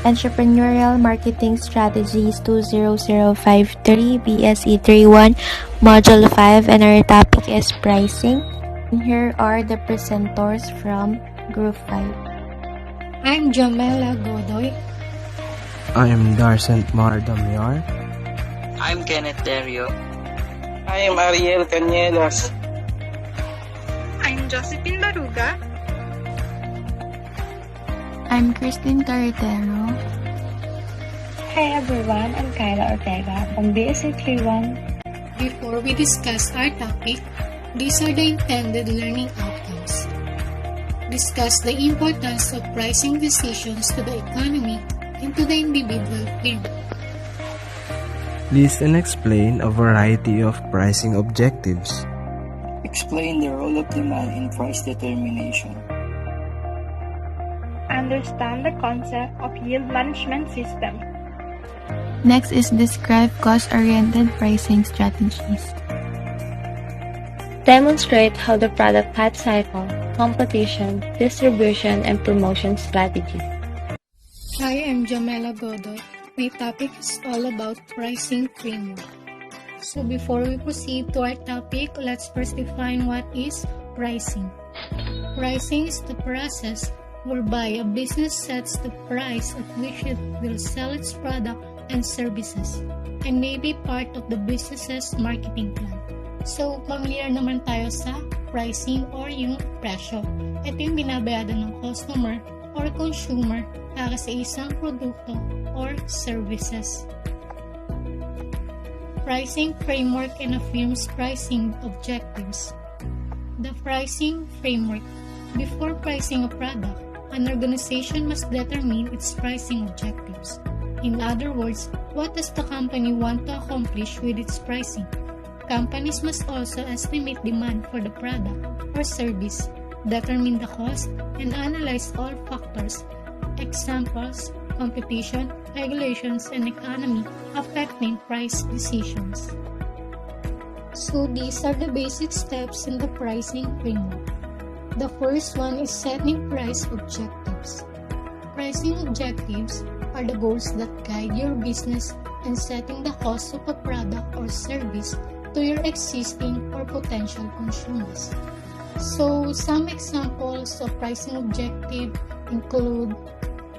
Entrepreneurial Marketing Strategies 20053 BSE 31 Module 5, and our topic is pricing. And here are the presenters from Group 5. I'm Jamela Godoy. I'm Bsent Mardamyar. I'm Kenneth Terrio. I am Ariel Canielas. I'm Josephine Baruga. I'm Christine Carretero. Hi everyone, I'm Kyla Ortega from BSE 31. Before we discuss our topic, these are the intended learning outcomes. Discuss the importance of pricing decisions to the economy and to the individual firm. List and explain a variety of pricing objectives. Explain the role of demand in price determination. Understand the concept of yield management system. Next is describe cost-oriented pricing strategies. Demonstrate how the product life cycle, competition, distribution, and promotion strategy. I am Jamela Godoy. My topic is all about pricing framework. So before we proceed to our topic, let's first define what is pricing. Pricing is the process whereby a business sets the price at which it will sell its product and services, and may be part of the business's marketing plan. So, familiar naman tayo sa pricing or yung presyo. Ito yung binabayaran ng customer or consumer para sa isang produkto or services. Pricing framework and a firm's pricing objectives. The pricing framework. Before pricing a product, an organization must determine its pricing objectives. In other words, what does the company want to accomplish with its pricing? Companies must also estimate demand for the product or service, determine the cost, and analyze all factors, examples, competition, regulations, and economy affecting price decisions. So these are the basic steps in the pricing framework. The first one is setting price objectives. Pricing objectives are the goals that guide your business in setting the cost of a product or service to your existing or potential consumers. So, some examples of pricing objective include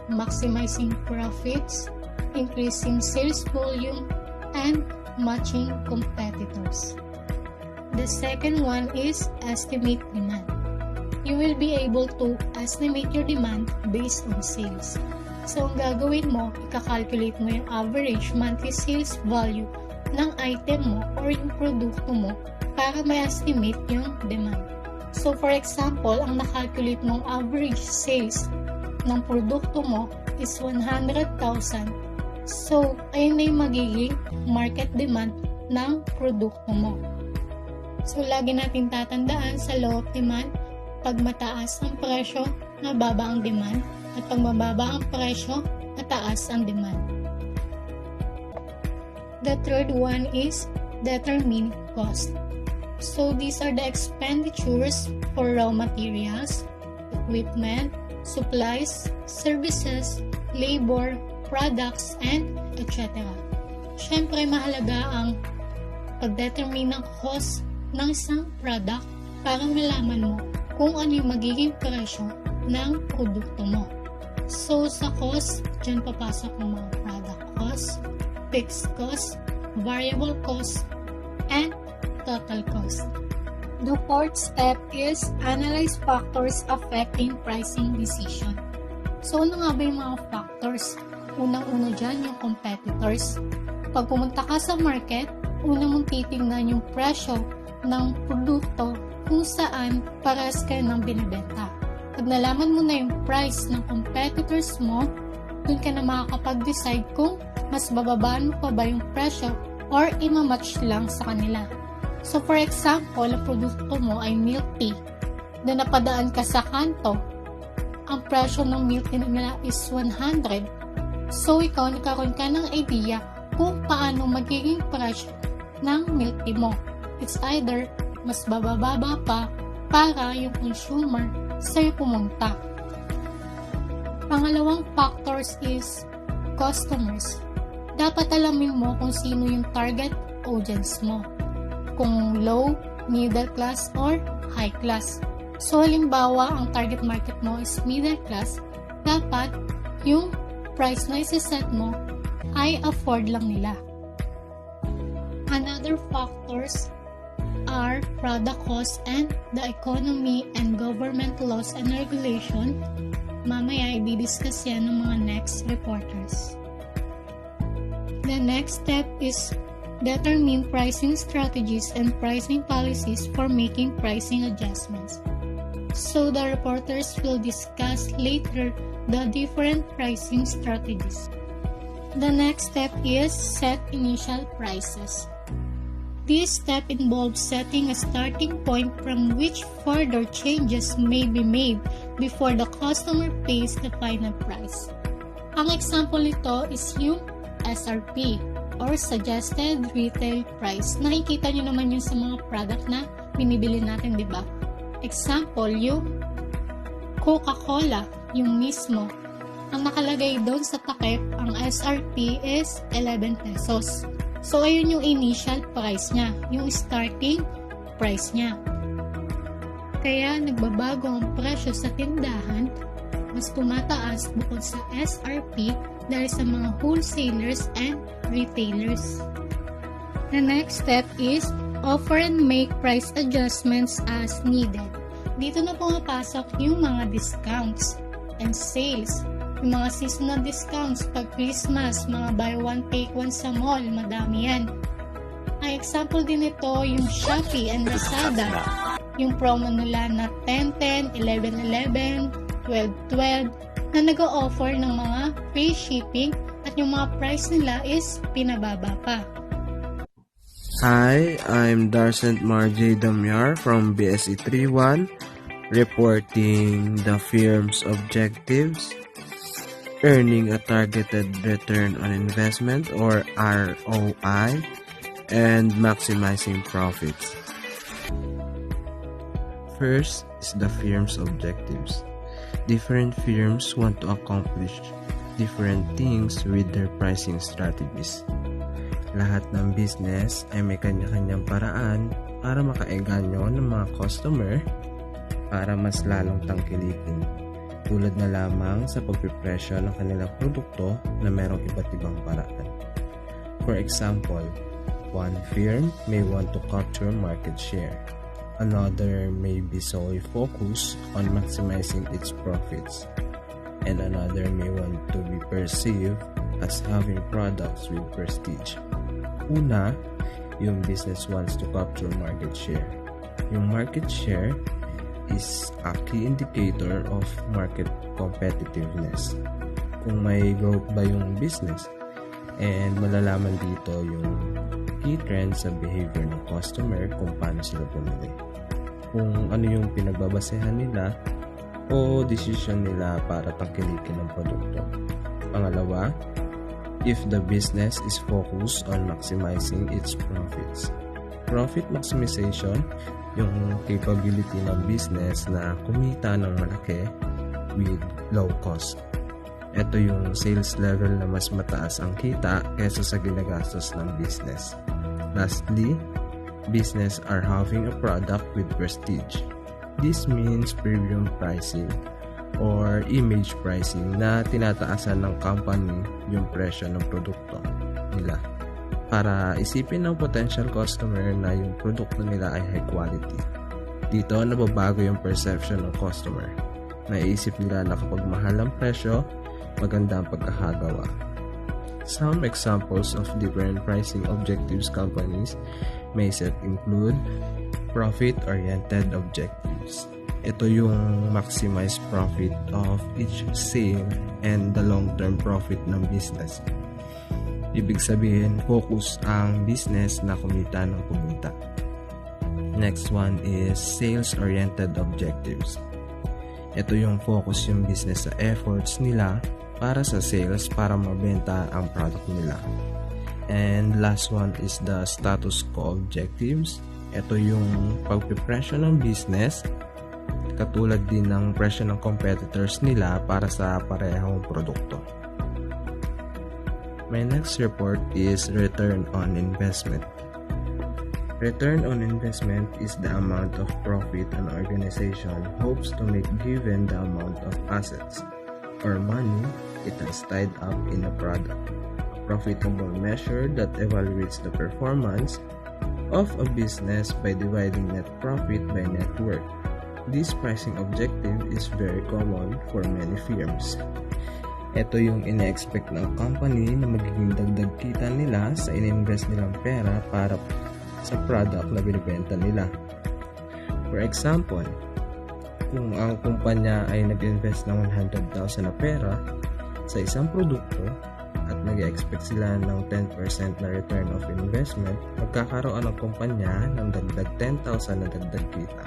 maximizing profits, increasing sales volume, and matching competitors. The second one is estimate demand. You will be able to estimate your demand based on sales. So, ang gagawin mo, ika-calculate mo yung average monthly sales value ng item mo or yung produkto mo para ma-estimate yung demand. So, for example, ang na-calculate mong average sales ng produkto mo is 100,000. So, ayun na yung magiging market demand ng produkto mo. So, lagi natin tatandaan sa law of demand, pag mataas ang presyo, mababa ang demand, at pag mababa ang presyo, mataas ang demand. The third one is determine cost. So these are the expenditures for raw materials, equipment, supplies, services, labor, products, and etc. Siyempre, mahalaga ang pag-determine ng cost ng isang product para malaman mo kung ano yung magiging presyo ng produkto mo. So, sa cost, dyan papasok ang mga product cost, fixed cost, variable cost, and total cost. The fourth step is analyze factors affecting pricing decision. So, ano nga ba yung mga factors? Unang-una dyan yung competitors. Pag pumunta ka sa market, una mong titingnan yung presyo ng produkto kung saan parehas kayo ng binibenta. Pag nalaman mo na yung price ng competitors mo, dun ka na makakapag-decide kung mas bababaan mo pa ba yung presyo or ima-match lang sa kanila. So for example, ang produkto mo ay milk tea. Na napadaan ka sa kanto, ang presyo ng milk tea nila is 100. So ikaw nagkaroon ka ng idea kung paano magiging presyo ng milk tea mo. It's either mas bababa pa para yung consumer sa'yo pumunta. Pangalawang factors is customers. Dapat alamin mo kung sino yung target audience mo. Kung low, middle class, or high class. So halimbawa, ang target market mo is middle class, dapat yung price na isa-set mo ay afford lang nila. Another factors are product cost and the economy and government laws and regulation. Mamaya i-discuss yan ng mga next reporters. The next step is determine pricing strategies and pricing policies for making pricing adjustments. So the reporters will discuss later the different pricing strategies. The next step is set initial prices. This step involves setting a starting point from which further changes may be made before the customer pays the final price. Ang example nito is yung SRP or Suggested Retail Price. Nakikita nyo naman yun sa mga product na binibili natin, di ba? Example, yung Coca-Cola, yung mismo. Ang nakalagay doon sa takip, ang SRP is 11 pesos. So, ayun yung initial price niya, yung starting price niya. Kaya, nagbabago ang presyo sa tindahan, mas tumataas bukod sa SRP dahil sa mga wholesalers and retailers. The next step is offer and make price adjustments as needed. Dito na pumapasok yung mga discounts and sales. Yung mga seasonal discounts pag Christmas, mga buy one take one sa mall, madami yan. Ang example din ito yung Shopee and Lazada. Yung promo nila na 10-10, 11-11, 12-12 na nag-o-offer ng mga free shipping at yung mga price nila is pinababa pa. Hi, I'm Bsent Damyar from BSE 31, reporting the firm's objectives, earning a targeted return on investment or ROI, and maximizing profits. First is the firm's objectives. Different firms want to accomplish different things with their pricing strategies. Lahat ng business ay may kanya-kanyang paraan para makaengganyo ng mga customer para mas lalong tangkilikin. Tulad na lamang sa pagpipresyo ng kanilang produkto na merong iba't ibang paraan. For example, one firm may want to capture market share. Another may be solely focused on maximizing its profits. And another may want to be perceived as having products with prestige. Una, yung business wants to capture market share. Yung market share is a key indicator of market competitiveness. Kung may growth ba yung business, and malalaman dito yung key trends sa behavior ng customer kung paano sila bumili. Kung ano yung pinagbabasehan nila o decision nila para tangkilikin ng produkto. Pangalawa, if the business is focused on maximizing its profits. Profit maximization, yung capability ng business na kumita ng malaki with low cost. Ito yung sales level na mas mataas ang kita kaysa sa ginagastos ng business. Lastly, business are having a product with prestige. This means premium pricing or image pricing na tinataasan ng company yung presyo ng produkto nila para isipin ng potential customer na yung produkto nila ay high quality. Dito nababago yung perception ng customer. Naiisip nila na kapag mahal ang presyo, maganda ang pagkakagawa. Some examples of different pricing objectives companies may set include profit-oriented objectives. Ito yung maximize profit of each sale and the long-term profit ng business. Ibig sabihin, focus ang business na kumita ng kumita. Next one is sales-oriented objectives. Ito yung focus yung business sa efforts nila para sa sales para mabenta ang product nila. And last one is the status quo objectives. Ito yung pagpipresyo ng business katulad din ng presyo ng competitors nila para sa parehong produkto. My next report is return on investment. Return on investment is the amount of profit an organization hopes to make given the amount of assets or money it has tied up in a product. A profitable measure that evaluates the performance of a business by dividing net profit by net worth. This pricing objective is very common for many firms. Ito yung ina-expect ng company na magiging dagdag kita nila sa in-invest nilang pera para sa product na binibenta nila. For example, kung ang kumpanya ay nag-invest ng 100,000 na pera sa isang produkto at nag-expect sila ng 10% na return of investment, magkakaroon ang kumpanya ng dagdag 10,000 na dagdag kita.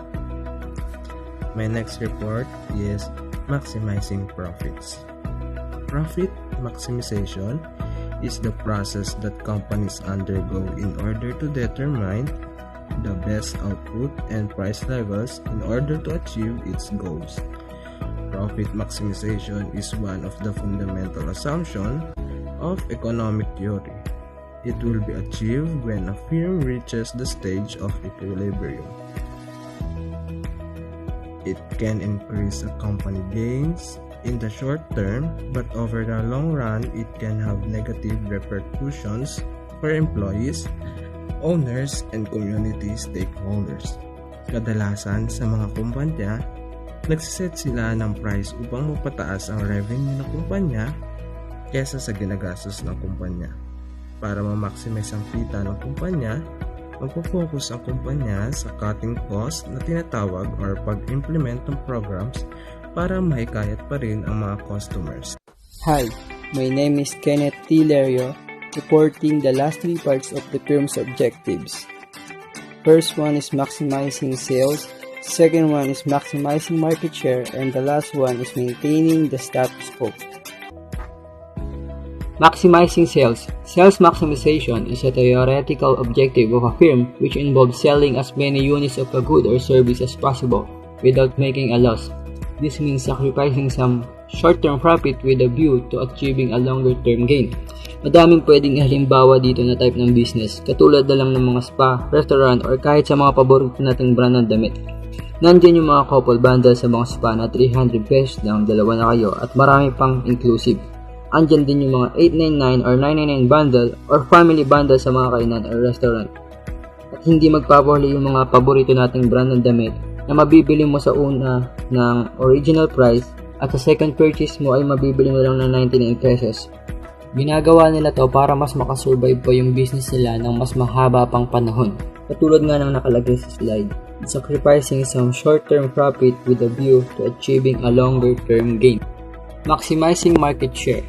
My next report is maximizing profits. Profit maximization is the process that companies undergo in order to determine the best output and price levels in order to achieve its goals. Profit maximization is one of the fundamental assumptions of economic theory. It will be achieved when a firm reaches the stage of equilibrium. It can increase a company gains in the short term, but over the long run, it can have negative repercussions for employees, owners, and community stakeholders. Kadalasan sa mga kumpanya, nagsiset sila ng price upang mapataas ang revenue ng kumpanya kesa sa ginagastos ng kumpanya. Para ma-maximize ang kita ng kumpanya, magpo-focus ang kumpanya sa cutting cost na tinatawag or pag-implement ng programs para mahikayat pa rin ang mga customers. Hi, my name is Kenneth T. Lerio, reporting the last three parts of the firm's objectives. First one is maximizing sales, second one is maximizing market share, and the last one is maintaining the status quo. Maximizing sales. Sales maximization is a theoretical objective of a firm which involves selling as many units of a good or service as possible without making a loss. This means sacrificing some short-term profit with a view to achieving a longer-term gain. Madaming pwedeng halimbawa dito na type ng business, katulad na lang ng mga spa, restaurant, or kahit sa mga paborito nating brand ng damit. Nandiyan yung mga couple bundle sa mga spa na 300 pesos lang, dalawa na kayo, at marami pang inclusive. Andyan din yung mga 899 or 999 bundle or family bundle sa mga kainan or restaurant. At hindi magpapahuli yung mga paborito nating brand ng damit na mabibili mo sa una ng original price at sa second purchase mo ay mabibili mo lang ng 99 pesos. Ginagawa nila to para mas makasurvive pa yung business nila ng mas mahaba pang panahon. Katulad nga ng nakalagay sa slide, sacrificing some short-term profit with a view to achieving a longer-term gain. Maximizing market share.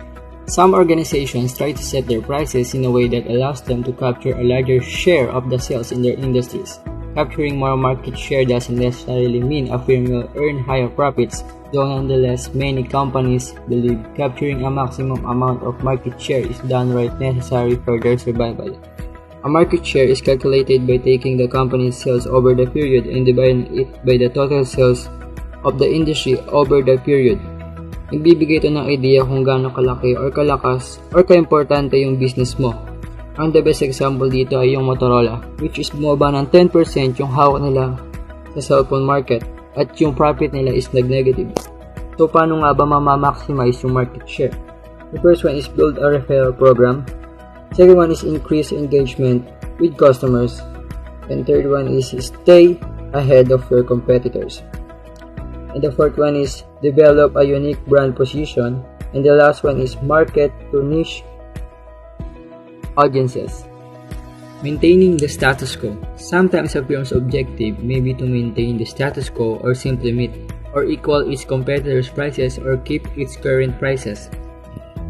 Some organizations try to set their prices in a way that allows them to capture a larger share of the sales in their industries. Capturing more market share doesn't necessarily mean a firm will earn higher profits, though nonetheless many companies believe capturing a maximum amount of market share is downright necessary for their survival. A market share is calculated by taking the company's sales over the period and dividing it by the total sales of the industry over the period. Nagbibigay ito ng idea kung gaano kalaki or kalakas or kaimportante yung business mo. Ang the best example dito ay yung Motorola, which is bumaba ng 10% yung hawak nila sa cellphone market at yung profit nila is nag-negative. So paano nga ba ma-maximize yung market share? The first one is build a referral program. Second one is increase engagement with customers. And third one is stay ahead of your competitors. And the fourth one is develop a unique brand position. And the last one is market to niche audiences. Maintaining the status quo. Sometimes a firm's objective may be to maintain the status quo or simply meet or equal its competitors' prices or keep its current prices.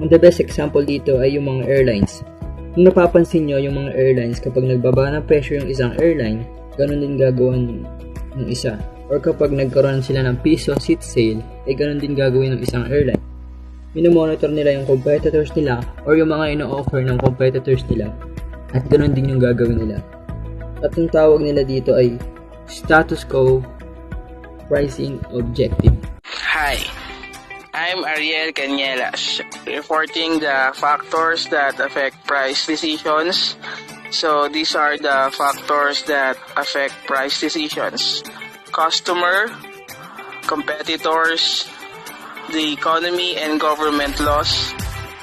And the best example dito ay yung mga airlines. Kung napapansin nyo yung mga airlines, kapag nagbaba ng presyo yung isang airline, ganun din gagawin ng isa. Or kapag nagkaroon sila ng piso seat sale, ay ganun din gagawin ng isang airline. Minomonitor nila yung competitors nila or yung mga ino-offer ng competitors nila at ganoon din yung gagawin nila. At yung tawag nila dito ay status quo pricing objective. Hi, I'm Ariel Canielas, reporting the factors that affect price decisions. So these are the factors that affect price decisions: customer, competitors, the economy and government laws,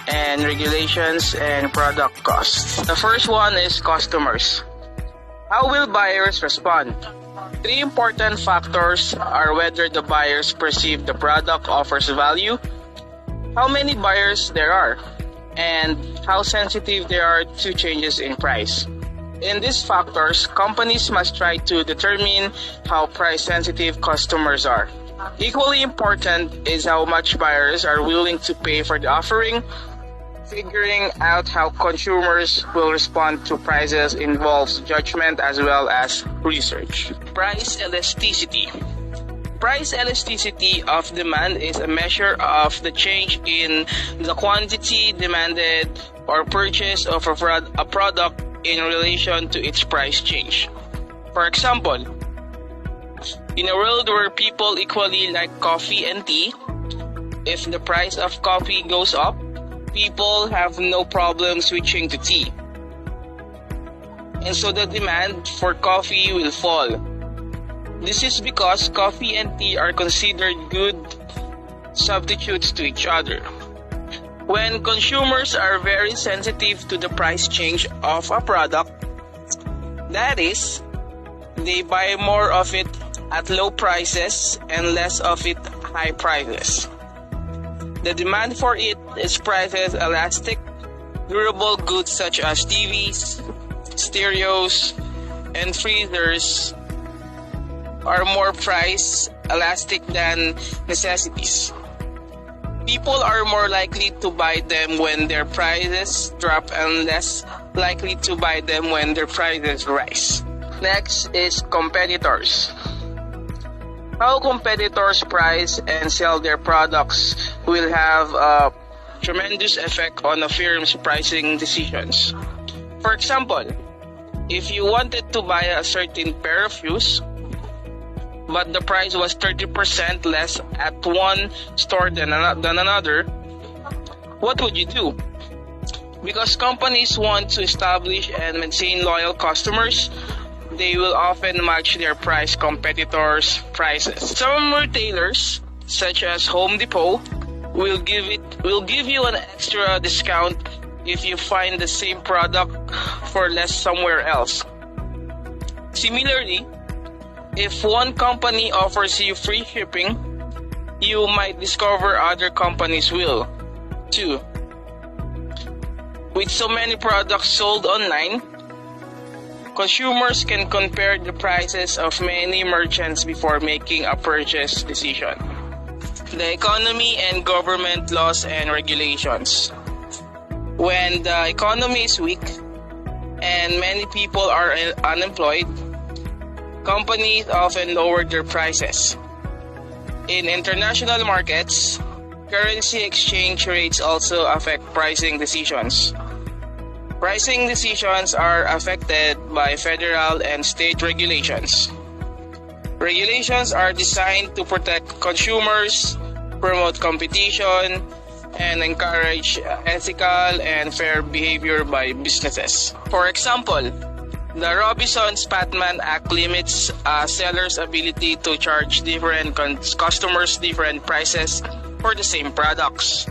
and regulations and product costs. The first one is customers. How will buyers respond? Three important factors are whether the buyers perceive the product offers value, how many buyers there are, and how sensitive they are to changes in price. In these factors, companies must try to determine how price-sensitive customers are. Equally important is how much buyers are willing to pay for the offering. Figuring out how consumers will respond to prices involves judgment as well as research. Price elasticity. Price elasticity of demand is a measure of the change in the quantity demanded or purchased of a product in relation to its price change. For example, in a world where people equally like coffee and tea, if the price of coffee goes up, people have no problem switching to tea. And so the demand for coffee will fall. This is because coffee and tea are considered good substitutes to each other. When consumers are very sensitive to the price change of a product, that is, they buy more of it at low prices and less of it high prices. The demand for it is prices elastic. Durable goods such as TVs, stereos, and freezers are more price elastic than necessities. People are more likely to buy them when their prices drop and less likely to buy them when their prices rise. Next is competitors. How competitors price and sell their products will have a tremendous effect on a firm's pricing decisions. For example, if you wanted to buy a certain pair of shoes, but the price was 30% less at one store than another, what would you do? Because companies want to establish and maintain loyal customers, they will often match their price competitors' prices. Some retailers, such as Home Depot, will give you an extra discount if you find the same product for less somewhere else. Similarly, if one company offers you free shipping, you might discover other companies will, too. With so many products sold online, consumers can compare the prices of many merchants before making a purchase decision. The economy and government laws and regulations. When the economy is weak and many people are unemployed, companies often lower their prices. In international markets, currency exchange rates also affect pricing decisions. Pricing decisions are affected by federal and state regulations. Regulations are designed to protect consumers, promote competition, and encourage ethical and fair behavior by businesses. For example, the Robinsons-Patman Act limits a seller's ability to charge different customers different prices for the same products.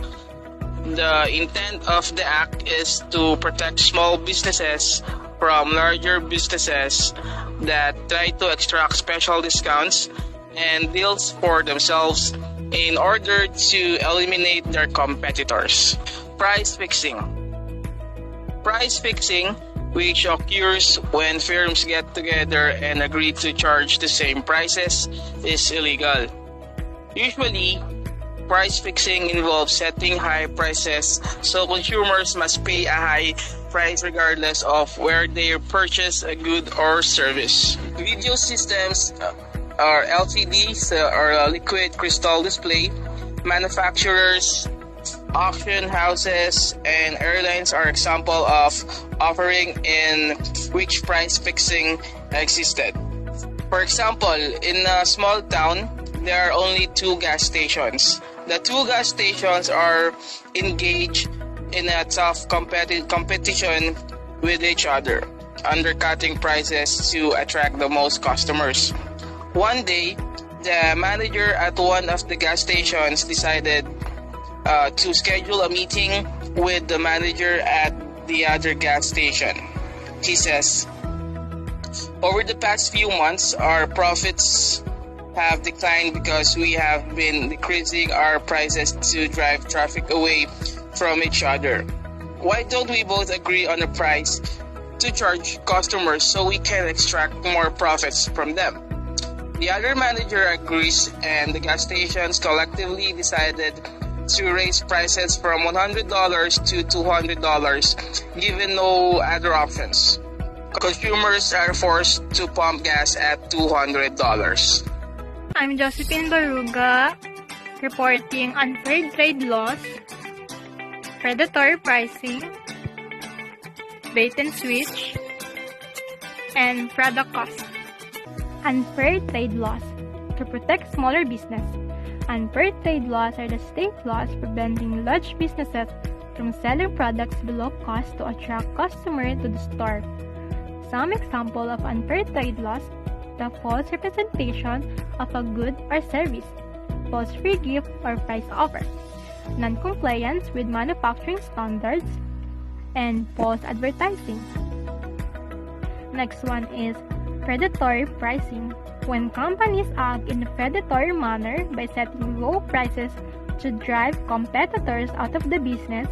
The intent of the act is to protect small businesses from larger businesses that try to extract special discounts and deals for themselves in order to eliminate their competitors. Price fixing. Price fixing, which occurs when firms get together and agree to charge the same prices, is illegal. Usually, price fixing involves setting high prices, so consumers must pay a high price regardless of where they purchase a good or service. Video systems are LCDs or liquid crystal display. Manufacturers, auction houses, and airlines are example of offering in which price fixing existed. For example, in a small town, there are only 2 gas stations. The two gas stations are engaged in a tough competition with each other, undercutting prices to attract the most customers. One day, the manager at one of the gas stations decided to schedule a meeting with the manager at the other gas station. He says, "Over the past few months, our profits have declined because we have been decreasing our prices to drive traffic away from each other. Why don't we both agree on a price to charge customers so we can extract more profits from them?" The other manager agrees, and the gas stations collectively decided to raise prices from $100 to $200, given no other options. Consumers are forced to pump gas at $200. I'm Josephine Baruga, reporting unfair trade laws, predatory pricing, bait and switch, and product cost. Unfair trade laws. To protect smaller business, unfair trade laws are the state laws preventing large businesses from selling products below cost to attract customers to the store. Some example of unfair trade laws: the false representation of a good or service, false free gift or price offer, non-compliance with manufacturing standards, and false advertising. Next one is predatory pricing. When companies act in a predatory manner by setting low prices to drive competitors out of the business,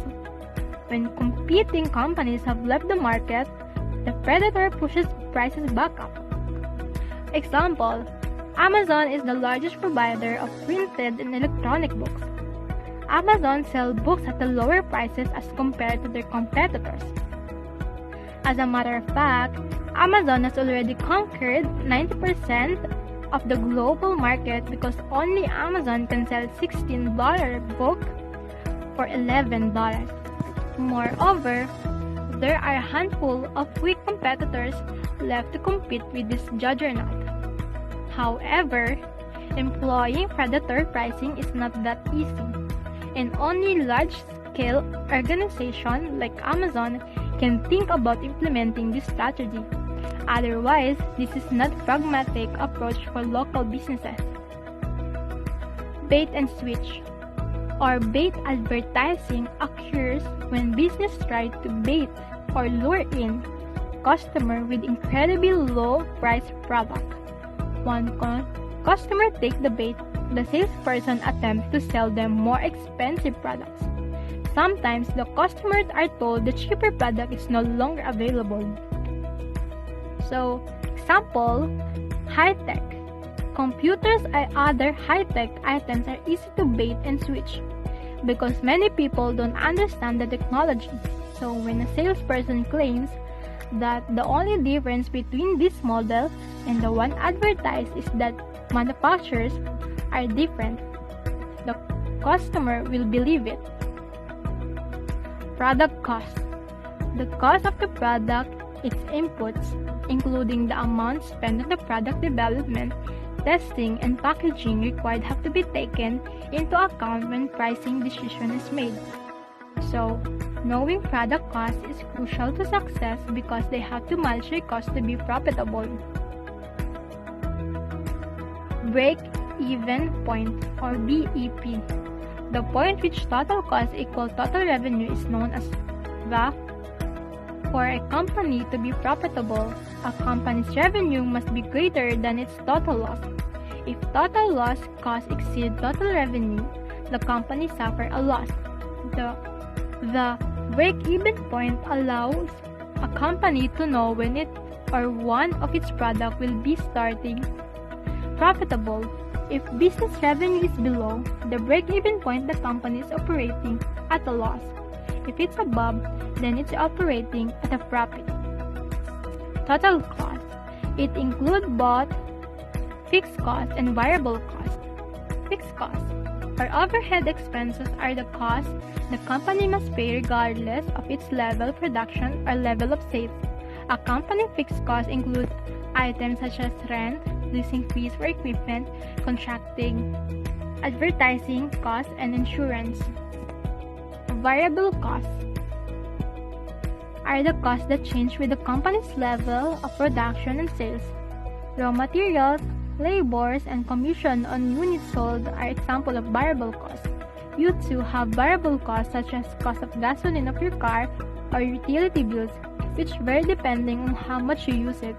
when competing companies have left the market, the predator pushes prices back up. Example: Amazon is the largest provider of printed and electronic books. Amazon sells books at the lower prices as compared to their competitors. As a matter of fact, Amazon has already conquered 90% of the global market because only Amazon can sell $16 book for $11. Moreover, there are a handful of weak competitors left to compete with this juggernaut. However, employing predatory pricing is not that easy, and only large-scale organizations like Amazon can think about implementing this strategy. Otherwise, this is not a pragmatic approach for local businesses. Bait and switch, or bait advertising, occurs when business try to bait or lure in customer with incredibly low price product. One customer take the bait, the salesperson attempts to sell them more expensive products. Sometimes the customers are told the cheaper product is no longer available. So, example, high-tech. Computers and other high-tech items are easy to bait and switch because many people don't understand the technology. So when a salesperson claims that the only difference between this model and the one advertised is that manufacturers are different, the customer will believe it. Product cost. The cost of the product, its inputs, including the amount spent on the product development, testing, and packaging required, have to be taken into account when pricing decision is made. So, knowing product cost is crucial to success because they have to manage their cost to be profitable. Break-even point, or BEP. The point which total cost equals total revenue is known as VAF. For a company to be profitable, a company's revenue must be greater than its total loss. If total loss costs exceed total revenue, the company suffers a loss. The break-even point allows a company to know when it or one of its products will be starting profitable. If business revenue is below the break-even point, the company is operating at a loss. If it's above, then it's operating at a profit. Total cost. It includes both fixed costs and variable costs. Fixed costs or overhead expenses are the costs the company must pay regardless of its level of production or level of sales. A company fixed costs include items such as rent, leasing fees for equipment, contracting advertising costs, and insurance. Variable costs are the costs that change with the company's level of production and sales. Raw materials, labors, and commission on units sold are examples of variable costs. You too have variable costs such as cost of gasoline of your car or utility bills, which vary depending on how much you use it.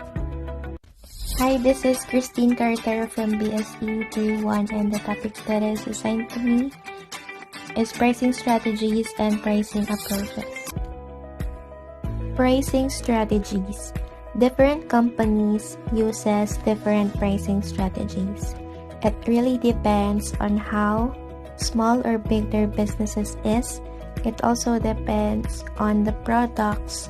Hi, this is Christine Carter from BSE 31, and the topic that is assigned to me is pricing strategies and pricing approaches. Pricing strategies. Different companies uses different pricing strategies. It really depends on how small or big their businesses is. It also depends on the products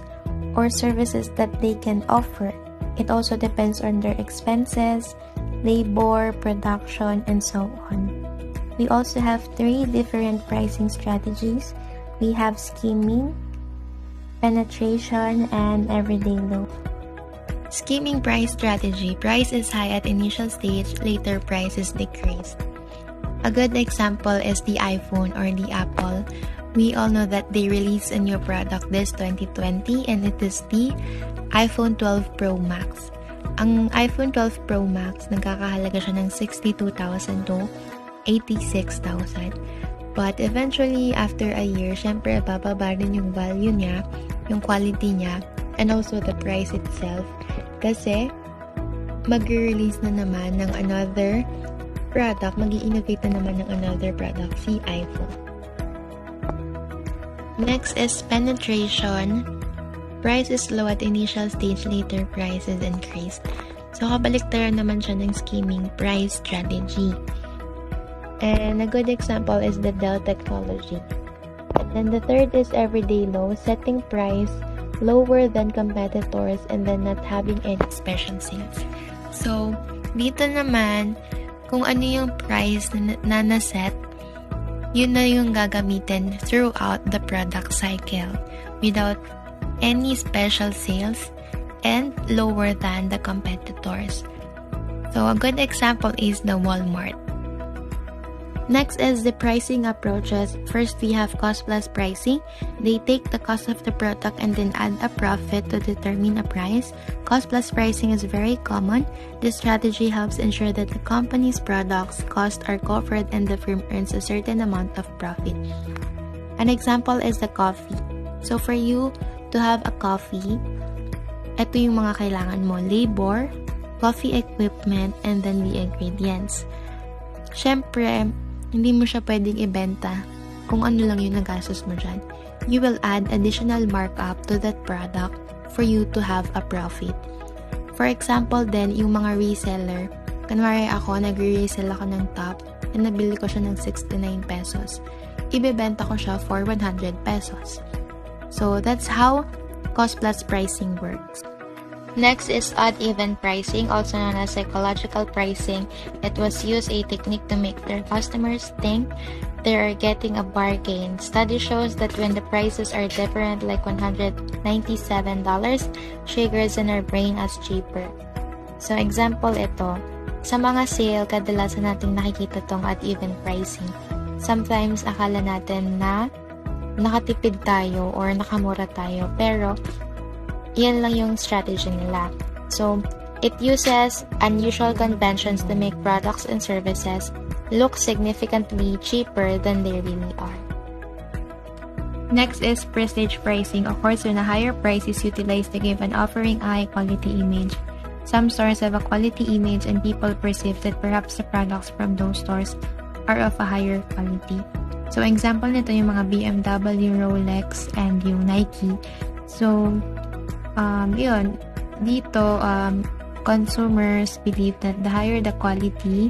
or services that they can offer. It also depends on their expenses, labor, production, and so on. We also have 3 different pricing strategies. We have skimming, penetration, and everyday low. Skimming price strategy. Price is high at initial stage, later price is decreased. A good example is the iPhone or the Apple. We all know that they released a new product this 2020 and it is the iPhone 12 Pro Max. Ang iPhone 12 Pro Max, nagkakahalaga siya ng 62,000 to 86,000. But eventually, after a year, syempre bababa din yung value niya, yung quality niya, and also the price itself. Kasi, mag-release na naman ng another product, mag-i-innovate na naman ng another product, si iPhone. Next is penetration. Price is low at initial stage, later price is increased. So, kabaliktaran naman siya ng skimming price strategy. And a good example is the Dell technology. And then the third is everyday low, setting price lower than competitors and then not having any special sales. So, dito naman, kung ano yung price na naset, yun na yung gagamitin throughout the product cycle without any special sales and lower than the competitors. So, a good example is the Walmart. Next is the pricing approaches. First, we have cost plus pricing. They take the cost of the product and then add a profit to determine a price. Cost plus pricing is very common. This strategy helps ensure that the company's products' costs are covered and the firm earns a certain amount of profit. An example is the coffee. So, for you to have a coffee, ito yung mga kailangan mo. Labor, coffee equipment, and then the ingredients. Syempre, hindi mo siya pwedeng ibenta kung ano lang yung nagastos mo dyan. You will add additional markup to that product for you to have a profit. For example then, yung mga reseller, kunwari ako, nagre-resell ako ng top and nabili ko siya ng 69 pesos. Ibebenta ko siya for 100 pesos. So, that's how cost plus pricing works. Next is odd-even pricing, also known as psychological pricing. It was used a technique to make their customers think they are getting a bargain. Study shows that when the prices are different, like $197, triggers in our brain as cheaper. So, example ito. Sa mga sale, kadalasan nating nakikita tong odd-even pricing. Sometimes, akala natin na nakatipid tayo or nakamura tayo, pero yan lang yung strategy nila. So, it uses unusual conventions to make products and services look significantly cheaper than they really are. Next is prestige pricing. Of course, when a higher price is utilized to give an offering a high-quality image. Some stores have a quality image and people perceive that perhaps the products from those stores are of a higher quality. So, example nito yung mga BMW, Rolex, and yung Nike. So, yun, dito, consumers believe that the higher the quality,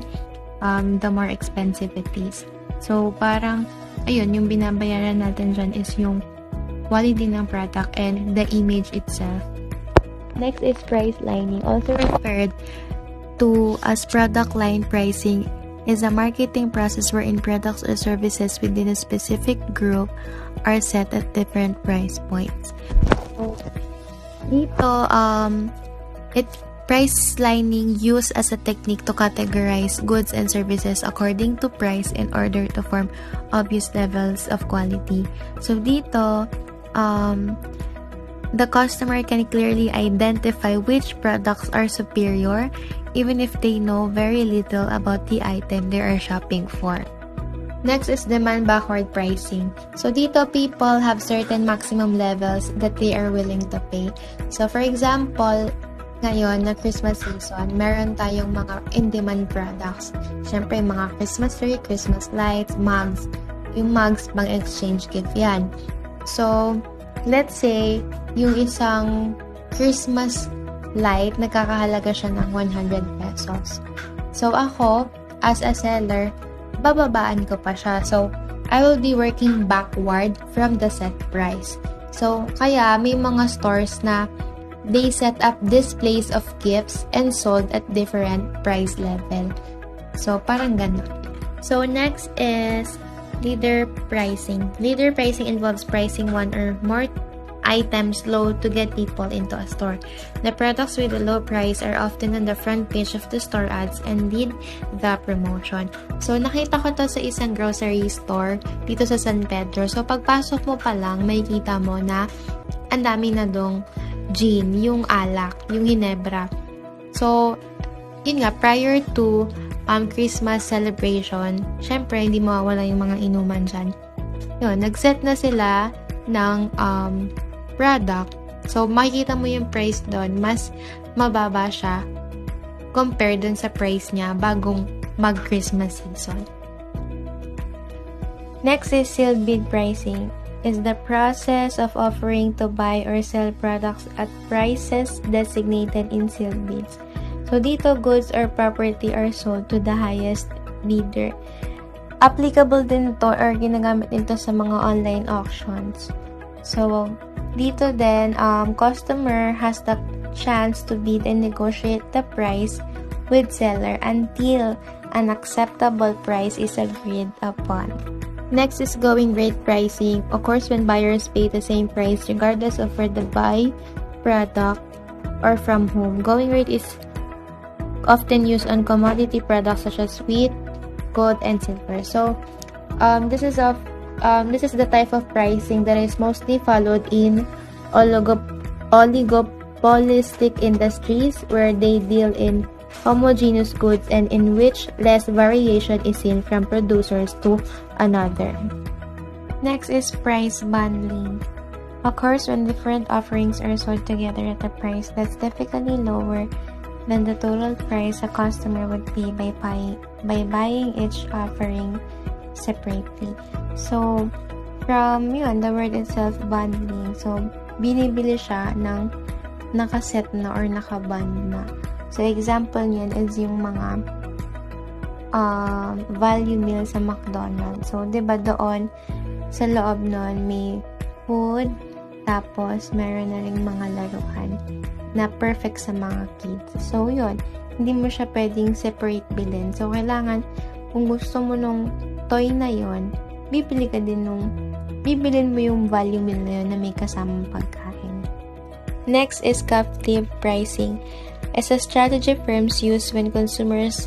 the more expensive it is. So, parang, ayun, yung binabayaran natin dyan is yung quality ng product and the image itself. Next is price lining, also referred to as product line pricing, is a marketing process wherein products or services within a specific group are set at different price points. So, dito, it Price lining used as a technique to categorize goods and services according to price in order to form obvious levels of quality. So dito, the customer can clearly identify which products are superior even if they know very little about the item they are shopping for. Next is demand backward pricing. So dito, people have certain maximum levels that they are willing to pay. So for example, ngayon na Christmas season, meron tayong mga in-demand products. Siyempre, mga Christmas tree, Christmas lights, mugs. Yung mugs, pang exchange gift yan. So, let's say, yung isang Christmas light, nagkakahalaga siya ng 100 pesos. So, ako, as a seller, bababaan ko pa siya. So, I will be working backward from the set price. So, kaya may mga stores na they set up displays of gifts and sold at different price level. So, parang ganun. So, next is leader pricing. Leader pricing involves pricing one or more items low to get people into a store. The products with a low price are often on the front page of the store ads and lead the promotion. So, nakita ko to sa isang grocery store dito sa San Pedro. So, pagpasok mo pa lang, makikita mo na ang dami na dong gin, yung alak, yung hinebra. So, yun nga, prior to Christmas celebration, syempre, hindi mawawala yung mga inuman dyan. Yun, nag-set na sila ng product. So, makikita mo yung price doon, mas mababa siya compared dun sa price niya bagong mag-Christmas season. Next is sealed bid pricing. Is the process of offering to buy or sell products at prices designated in sealed bids. So, dito, goods or property are sold to the highest bidder. Applicable din ito or ginagamit nito sa mga online auctions. So, dito din, customer has the chance to bid and negotiate the price with seller until an acceptable price is agreed upon. Next is going rate pricing. Occurs when buyers pay the same price regardless of where they buy product or from whom. Going rate is often used on commodity products such as wheat, gold, and silver. So, this is the type of pricing that is mostly followed in oligopolistic industries where they deal in homogeneous goods and in which less variation is seen from producers to another. Next is price bundling. Occurs when different offerings are sold together at a price that's typically lower than the total price a customer would pay by buying each offering separately. So, from the word itself, bundling. So, binibili siya ng nakaset na or nakaband na. So, example niyan is yung mga value meal sa McDonald's. So, diba doon, sa loob nun, may food, tapos meron na rin mga laruan na perfect sa mga kids. So, yun. Hindi mo siya pwedeng separate bilhin. So, kailangan, kung gusto mo nung toy na yon, bibilin mo yung value meal na yun na may kasamang pagkain. Next is captive pricing. Is a strategy firms use when consumers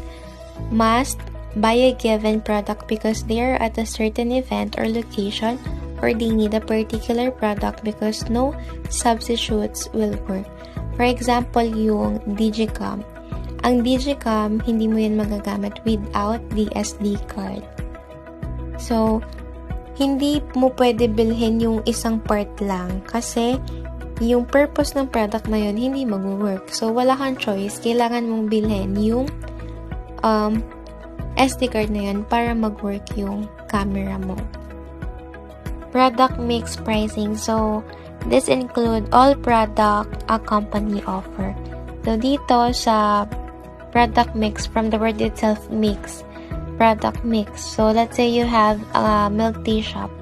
must buy a given product because they are at a certain event or location or they need a particular product because no substitutes will work. For example, yung Digicam. Ang Digicam, hindi mo yan magagamit without the SD card. So, hindi mo pwede bilhin yung isang part lang kasi yung purpose ng product na yun hindi mag-work. So, wala kang choice. Kailangan mong bilhin yung SD card na yun para mag-work yung camera mo. Product mix pricing. So, this include all product a company offer. So, dito sa product mix, from the word itself, mix. Product mix. So, let's say you have a milk tea shop.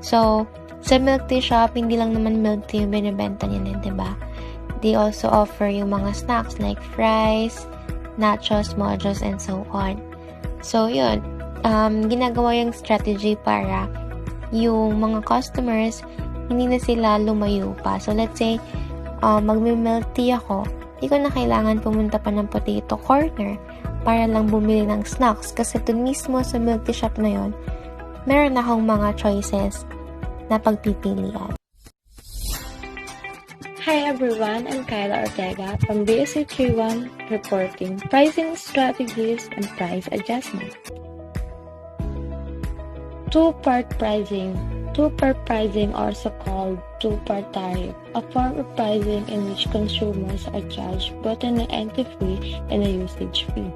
So, sa milk tea shop, hindi lang naman milk tea yung binibenta nila, diba? They also offer yung mga snacks like fries, nachos, mojos, and so on. So, yun. Ginagawa yung strategy para yung mga customers, hindi na sila lumayo pa. So, let's say, magmi-milk tea ako. Di ko na kailangan pumunta pa ng potato corner para lang bumili ng snacks kasi dun mismo sa milk tea shop na yon, meron akong mga choices na pagpipilian. Hi everyone, I'm Kyla Ortega from BSC31 reporting pricing strategies and price adjustment. Two-part pricing. Two-part pricing, also called two-part tariff, a form of pricing in which consumers are charged both an entry fee and a usage fee.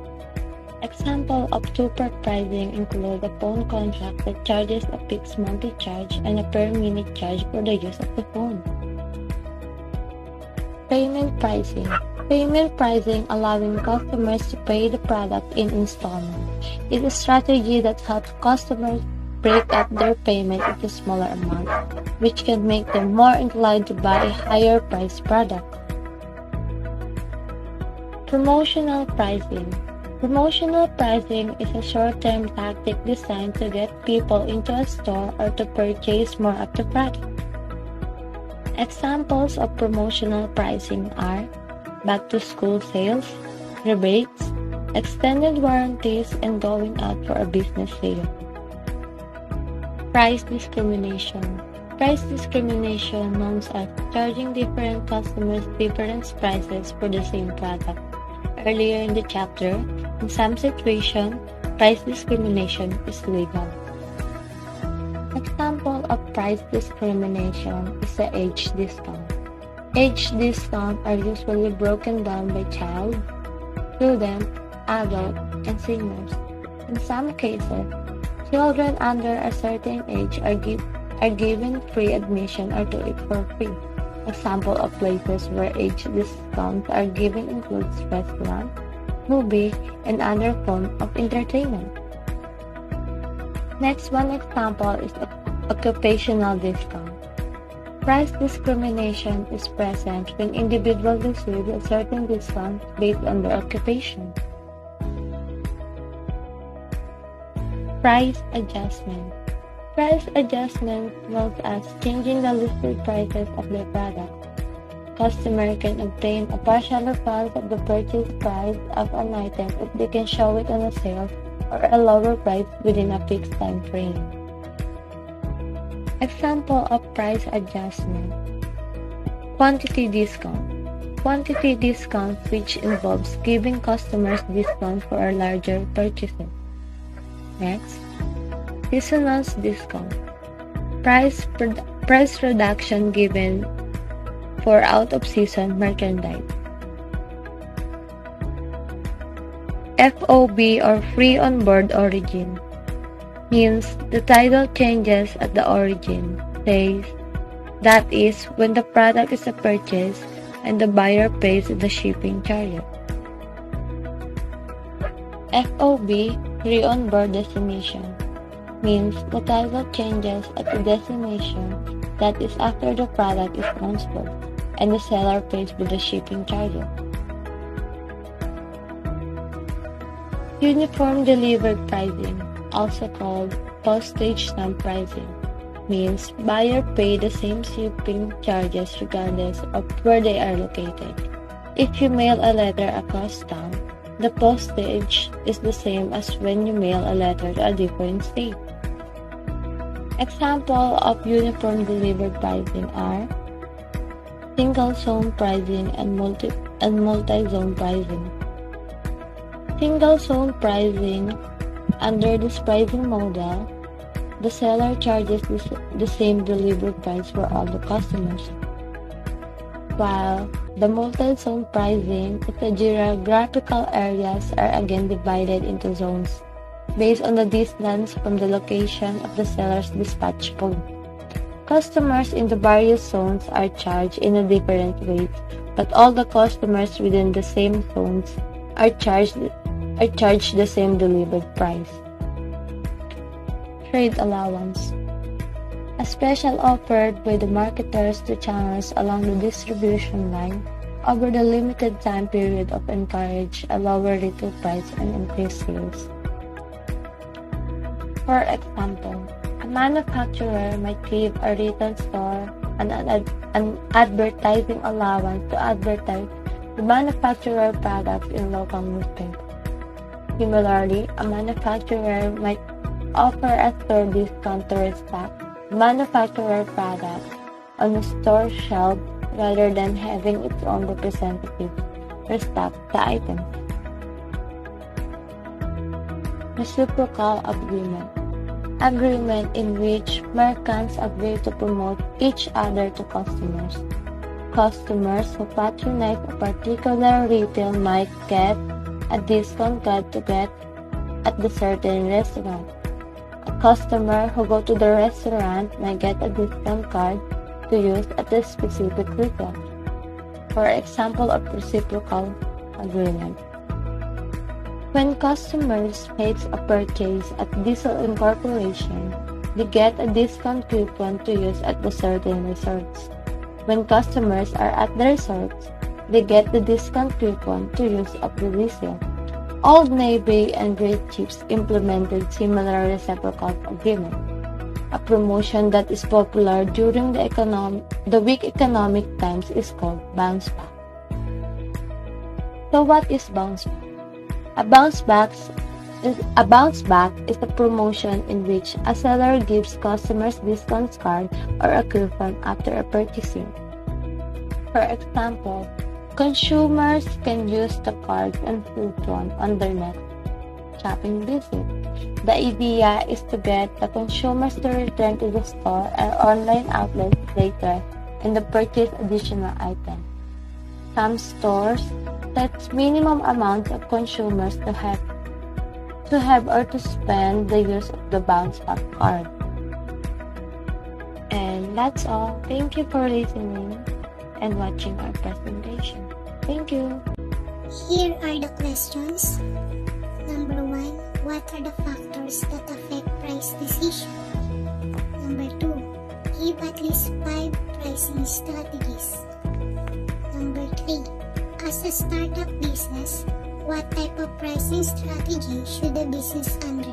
Example of two-part pricing include a phone contract that charges a fixed monthly charge and a per-minute charge for the use of the phone. Payment pricing. Payment pricing allowing customers to pay the product in installments. It's a strategy that helps customers break up their payment into smaller amounts, which can make them more inclined to buy a higher priced product. Promotional pricing. Promotional pricing is a short-term tactic designed to get people into a store or to purchase more of the product. Examples of promotional pricing are back-to-school sales, rebates, extended warranties, and going out for a business sale. Price discrimination. Price discrimination known as charging different customers different prices for the same product. Earlier in the chapter, in some situations, price discrimination is legal. Example of price discrimination is the age discount. Age discounts are usually broken down by child, student, adult, and seniors. In some cases, children under a certain age are given free admission or to eat for free. Example of places where age discounts are given includes restaurants, movie, and other forms of entertainment. Next one example is occupational discount. Price discrimination is present when individuals receive a certain discount based on their occupation. Price adjustment. Price adjustment known as changing the listed prices of their product. Customer can obtain a partial refund of the purchase price of an item if they can show it on a sale or a lower price within a fixed time frame. Example of price adjustment. Quantity discount. Quantity discount, which involves giving customers discounts for a larger purchases. Next, seasonal discount. Price reduction given for out-of-season merchandise. FOB or free on board origin means the title changes at the origin, says that is when the product is a purchase and the buyer pays the shipping charges. FOB, free on board destination, means the title changes at the destination, that is after the product is transferred and the seller pays with the shipping charges. Uniform delivered pricing, also called postage stamp pricing, means buyer pay the same shipping charges regardless of where they are located. If you mail a letter across town, the postage is the same as when you mail a letter to a different state. Example of uniform delivered pricing are single zone pricing and multi-zone pricing. Single zone pricing, under this pricing model, the seller charges the same delivered price for all the customers, while the multi-zone pricing is the geographical areas are again divided into zones based on the distance from the location of the seller's dispatch point. Customers in the various zones are charged in a different ways, but all the customers within the same zones are charged the same delivered price. Trade allowance. A special offered by the marketers to channels along the distribution line over the limited time period of encourage a lower retail price and increase sales. For example, a manufacturer might give a retail store an advertising allowance to advertise the manufacturer products in local newspapers. Similarly, a manufacturer might offer a store discount to restock manufacturer products on a store shelf rather than having its own representative restock the items. Reciprocal agreement. Agreement in which merchants agree to promote each other to customers. Customers who patronize a particular retail might get a discount card to get at the certain restaurant. A customer who go to the restaurant might get a discount card to use at the specific retail. For example of reciprocal agreement. When customers make a purchase at Diesel Incorporation, they get a discount coupon to use at the certain resorts. When customers are at the resorts, they get the discount coupon to use at the resale. Old Navy and Great Chips implemented similar reciprocal agreement, a promotion that is popular during the weak economic times is called bounce back. So what is bounce back? A bounce back is a promotion in which a seller gives customers discount card or a coupon after a purchasing. For example, consumers can use the cards and coupon on their next shopping visit. The idea is to get the consumers to return to the store or online outlets later and to purchase additional items. Some stores set minimum amounts of consumers to have or to spend the use of the bounce back card. And that's all. Thank you for listening and watching our presentation. Thank you. Here are the questions. Number 1, what are the factors that affect price decision? Number 2, give at least 5 pricing strategies. Number 3, as a startup business, what type of pricing strategy should the business undertake?